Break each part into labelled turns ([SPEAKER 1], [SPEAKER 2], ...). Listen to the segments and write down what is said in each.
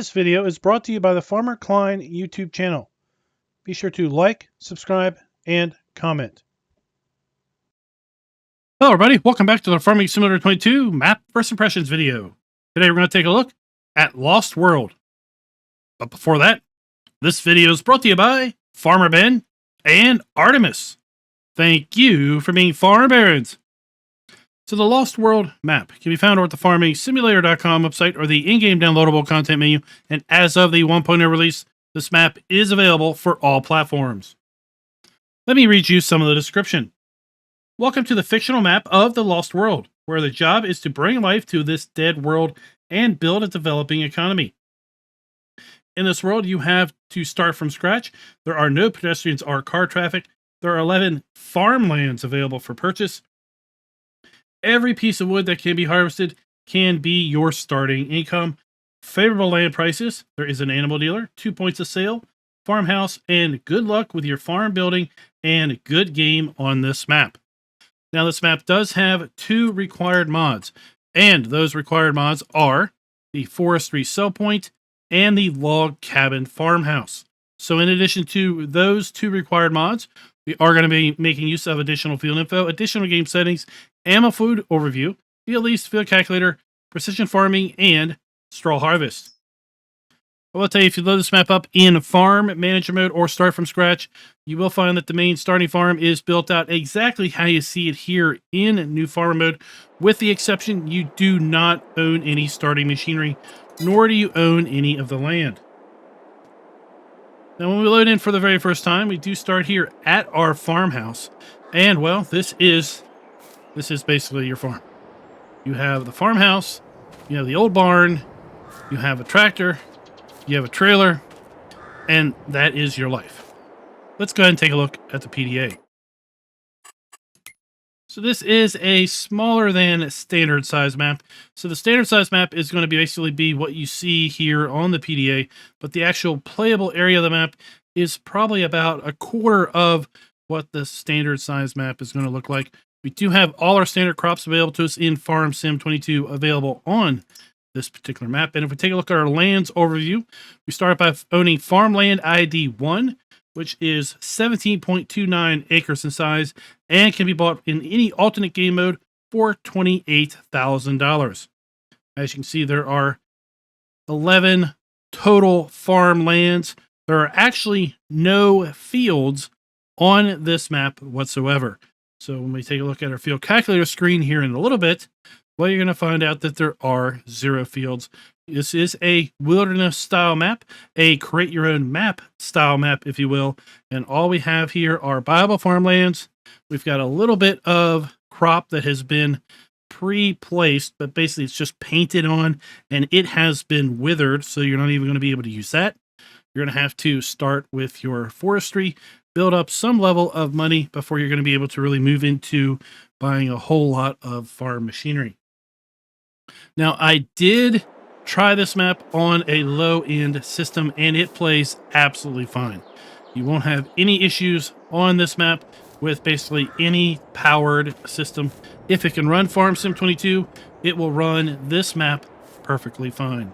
[SPEAKER 1] This video is brought to you by the FarmerKlein YouTube channel. Be sure to like, subscribe, and comment.
[SPEAKER 2] Hello everybody, welcome back to the Farming Simulator 22 map first impressions video. Today we're going to take a look at Lost World. But before that, this video is brought to you by Farmer Ben and Artemis. Thank you for being farm barons. So the Lost World map can be found over at the FarmingSimulator.com website or the in-game downloadable content menu, and as of the 1.0 release, this map is available for all platforms. Let me read you some of the description. Welcome to the fictional map of the Lost World, where the job is to bring life to this dead world and build a developing economy. In this world, you have to start from scratch. There are no pedestrians or car traffic. There are 11 farmlands available for purchase. Every piece of wood that can be harvested can be your starting income. Favorable land prices. There is an animal dealer, 2 points of sale, farmhouse, and good luck with your farm building and good game on this map. Now, this map does have 2 required mods, and those required mods are the forestry sell point and the log cabin farmhouse. So in addition to those 2 required mods, we are going to be making use of additional field info, additional game settings, ammo food overview, field lease, field calculator, precision farming, and straw harvest. I will tell you, if you load this map up in farm manager mode or start from scratch, you will find that the main starting farm is built out exactly how you see it here in new farmer mode, with the exception you do not own any starting machinery, nor do you own any of the land. Now, when we load in for the very first time, we do start here at our farmhouse. And, well, this is basically your farm. You have the farmhouse, you have the old barn, you have a tractor, you have a trailer, and that is your life. Let's go ahead and take a look at the PDA. So this is a smaller than standard size map. So the standard size map is going to basically be what you see here on the PDA, but the actual playable area of the map is probably about a quarter of what the standard size map is going to look like. We do have all our standard crops available to us in Farm Sim 22 available on this particular map. And if we take a look at our lands overview, we start by owning Farmland ID 1, which is 17.29 acres in size and can be bought in any alternate game mode for $28,000. As you can see, there are 11 total farmlands. There are actually no fields on this map whatsoever. So when we take a look at our field calculator screen here in a little bit, well, you're going to find out that there are 0 fields. This is a wilderness style map, a create your own map style map, if you will. And all we have here are viable farmlands. We've got a little bit of crop that has been pre-placed, but basically it's just painted on and it has been withered. So you're not even going to be able to use that. You're going to have to start with your forestry, build up some level of money before you're going to be able to really move into buying a whole lot of farm machinery. Now, I did try this map on a low-end system, and it plays absolutely fine. You won't have any issues on this map with basically any powered system. If it can run Farm Sim 22, it will run this map perfectly fine.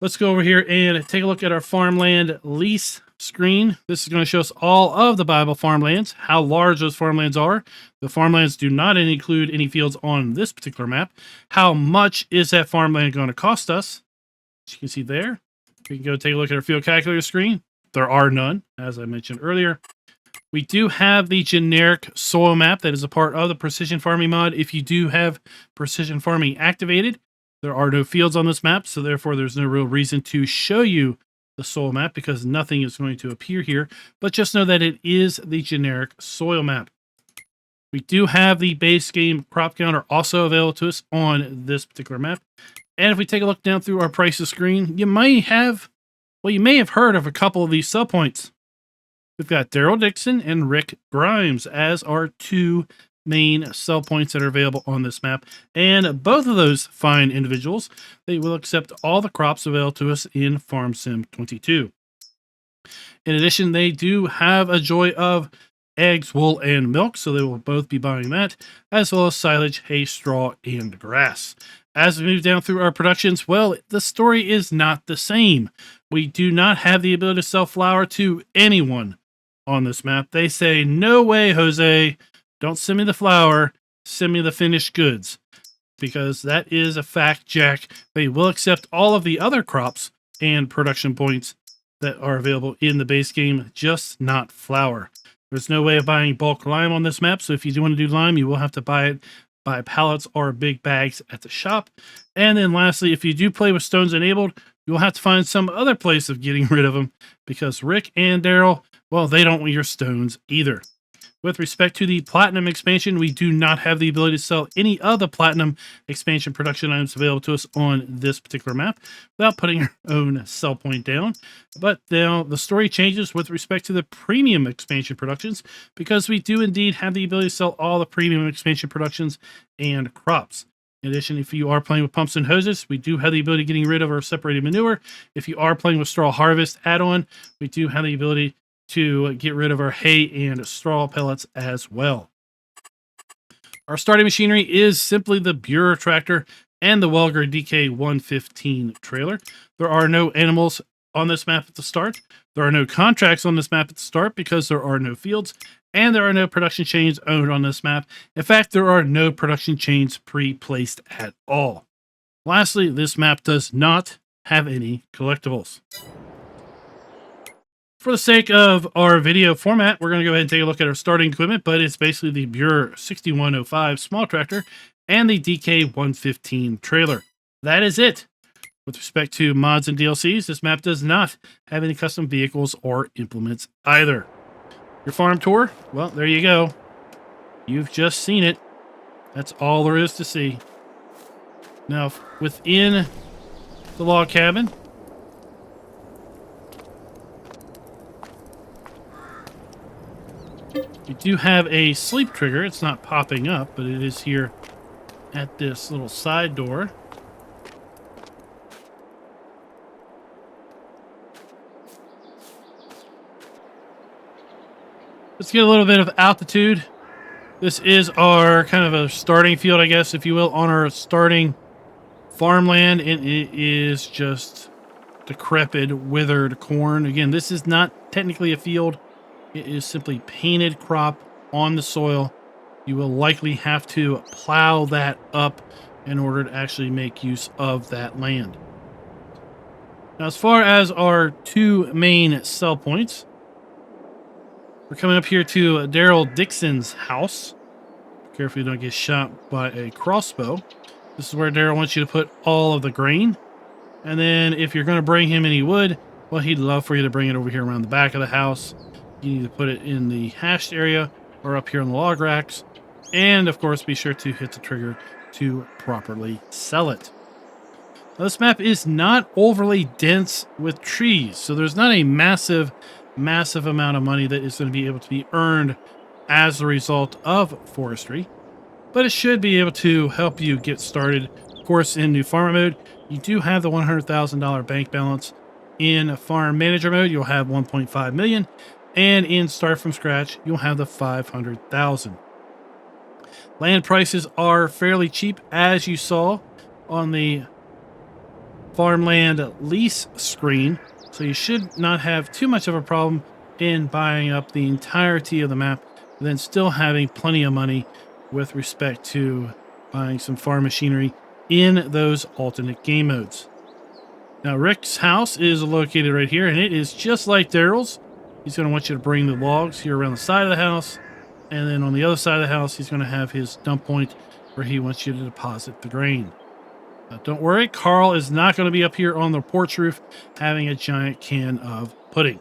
[SPEAKER 2] Let's go over here and take a look at our farmland lease screen. This is going to show us all of the viable farmlands, how large those farmlands are. The farmlands do not include any fields on this particular map. How much is that farmland going to cost us? As you can see there, we can go take a look at our field calculator screen. There are none, as I mentioned earlier. We do have the generic soil map that is a part of the precision farming mod. If you do have precision farming activated, there are no fields on this map, so therefore there's no real reason to show you the soil map because nothing is going to appear here, but just know that it is the generic soil map. We do have the base game crop counter also available to us on this particular map. And if we take a look down through our prices screen, you may have heard of a couple of these sell points. We've got Daryl Dixon and Rick Grimes as our 2 main sell points that are available on this map, and both of those fine individuals, they will accept all the crops available to us in Farm Sim 22. In addition, they do have a joy of eggs, wool, and milk, so they will both be buying that, as well as silage, hay, straw, and grass. As we move down through our productions, well, the story is not the same. We do not have the ability to sell flour to anyone on this map. They say, no way, Jose, don't send me the flour, send me the finished goods. Because that is a fact, Jack. They will accept all of the other crops and production points that are available in the base game, just not flour. There's no way of buying bulk lime on this map, so if you do want to do lime, you will have to buy it by pallets or big bags at the shop. And then lastly, if you do play with stones enabled, you'll have to find some other place of getting rid of them, because Rick and Daryl, well, they don't want your stones either. With respect to the Platinum expansion, we do not have the ability to sell any of the Platinum expansion production items available to us on this particular map without putting our own sell point down. But now the story changes with respect to the Premium expansion productions, because we do indeed have the ability to sell all the Premium expansion productions and crops. In addition, if you are playing with pumps and hoses, we do have the ability of getting rid of our separated manure. If you are playing with Straw Harvest add-on, we do have the ability to get rid of our hay and straw pellets as well. Our starting machinery is simply the Bureau tractor and the Welger DK115 trailer. There are no animals on this map at the start. There are no contracts on this map at the start because there are no fields, and there are no production chains owned on this map. In fact, there are no production chains pre-placed at all. Lastly, this map does not have any collectibles. For the sake of our video format, we're going to go ahead and take a look at our starting equipment, but it's basically the Bureau 6105 small tractor and the DK115 trailer. That is it. With respect to mods and DLCs, this map does not have any custom vehicles or implements either. Your farm tour, well, there you go. You've just seen it. That's all there is to see. Now, within the log cabin, you do have a sleep trigger. It's not popping up, but it is here at this little side door. Let's get a little bit of altitude. This is our kind of a starting field, I guess, if you will, on our starting farmland. And it is just decrepit, withered corn. Again, this is not technically a field. It is simply painted crop on the soil. You will likely have to plow that up in order to actually make use of that land. Now, as far as our two main sell points, we're coming up here to Daryl Dixon's house. Carefully don't get shot by a crossbow. This is where Daryl wants you to put all of the grain. And then if you're going to bring him any wood, well, he'd love for you to bring it over here around the back of the house. You need to put it in the hashed area or up here on the log racks. And, of course, be sure to hit the trigger to properly sell it. Now, this map is not overly dense with trees, so there's not a massive amount of money that is going to be able to be earned as a result of forestry. But it should be able to help you get started. Of course, in new farmer mode, you do have the $100,000 bank balance. In farm manager mode, you'll have 1.5 million. And in Start From Scratch, you'll have the 500,000. Land prices are fairly cheap, as you saw on the farmland lease screen. So you should not have too much of a problem in buying up the entirety of the map, and then still having plenty of money with respect to buying some farm machinery in those alternate game modes. Now, Rick's house is located right here, and it is just like Daryl's. He's going to want you to bring the logs here around the side of the house. And then on the other side of the house, he's going to have his dump point where he wants you to deposit the grain. Don't worry, Carl is not going to be up here on the porch roof having a giant can of pudding.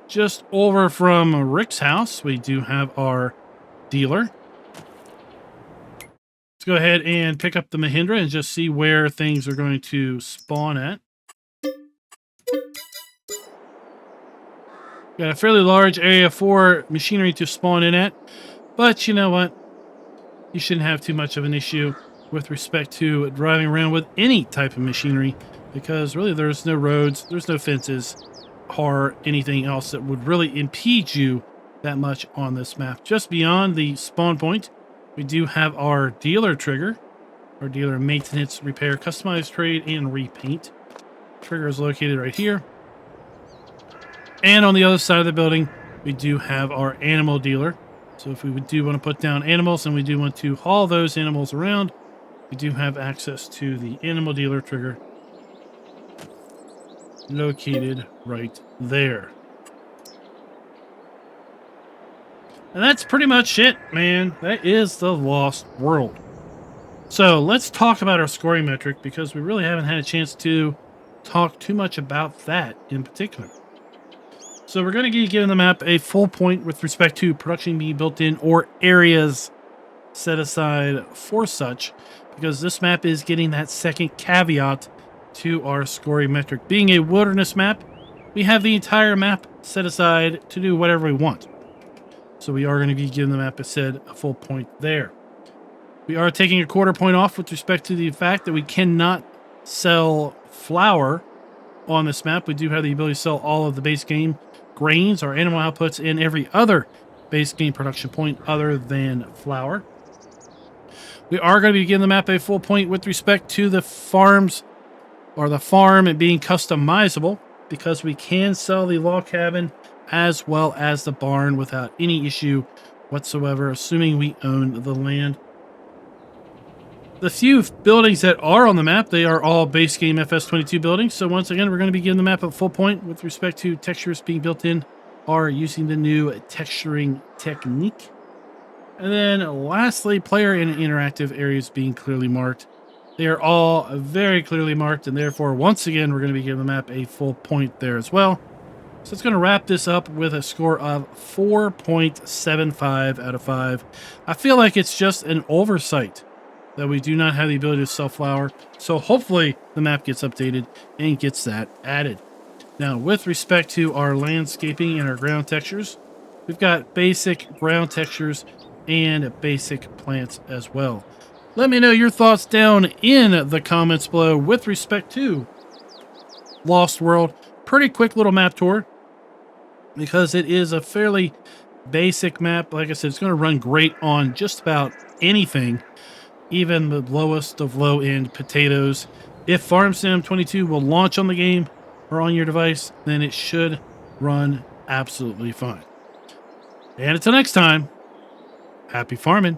[SPEAKER 2] Just over from Rick's house, we do have our dealer. Let's go ahead and pick up the Mahindra and just see where things are going to spawn at. Got a fairly large area for machinery to spawn in at, but you know what? You shouldn't have too much of an issue with respect to driving around with any type of machinery, because really there's no roads, there's no fences. or anything else that would really impede you that much on this map. Just beyond the spawn point, we do have our dealer trigger, our dealer maintenance, repair, customize, trade, and repaint. Trigger is located right here. And on the other side of the building, we do have our animal dealer. So if we do want to put down animals and we do want to haul those animals around, we do have access to the animal dealer trigger located right there. And that's pretty much it, man. That is the Lost World. So let's talk about our scoring metric, because we really haven't had a chance to talk too much about that in particular. So we're going to be giving the map a full point with respect to production being built in or areas set aside for such, because this map is getting that second caveat to our scoring metric. Being a wilderness map, we have the entire map set aside to do whatever we want. So we are going to be giving the map a full point there. We are taking a quarter point off with respect to the fact that we cannot sell flour on this map. We do have the ability to sell all of the base game grains, our animal outputs, and every other base game production point other than flour. We are going to be giving the map a full point with respect to the farms, or the farm being customizable, because we can sell the log cabin as well as the barn without any issue whatsoever, assuming we own the land. The few buildings that are on the map, they are all base game FS22 buildings. So once again, we're going to be giving the map a full point with respect to textures being built in or using the new texturing technique. And then lastly, player and interactive areas being clearly marked. They are all very clearly marked, and therefore, once again, we're going to be giving the map a full point there as well. So it's going to wrap this up with a score of 4.75 out of 5. I feel like it's just an oversight that we do not have the ability to sell flour. So hopefully the map gets updated and gets that added. Now, with respect to our landscaping and our ground textures, we've got basic ground textures and basic plants as well. Let me know your thoughts down in the comments below with respect to Lost World. Pretty quick little map tour, because it is a fairly basic map. Like I said, it's going to run great on just about anything, even the lowest of low-end potatoes. If Farm Sim 22 will launch on the game or on your device, then it should run absolutely fine. And until next time, happy farming.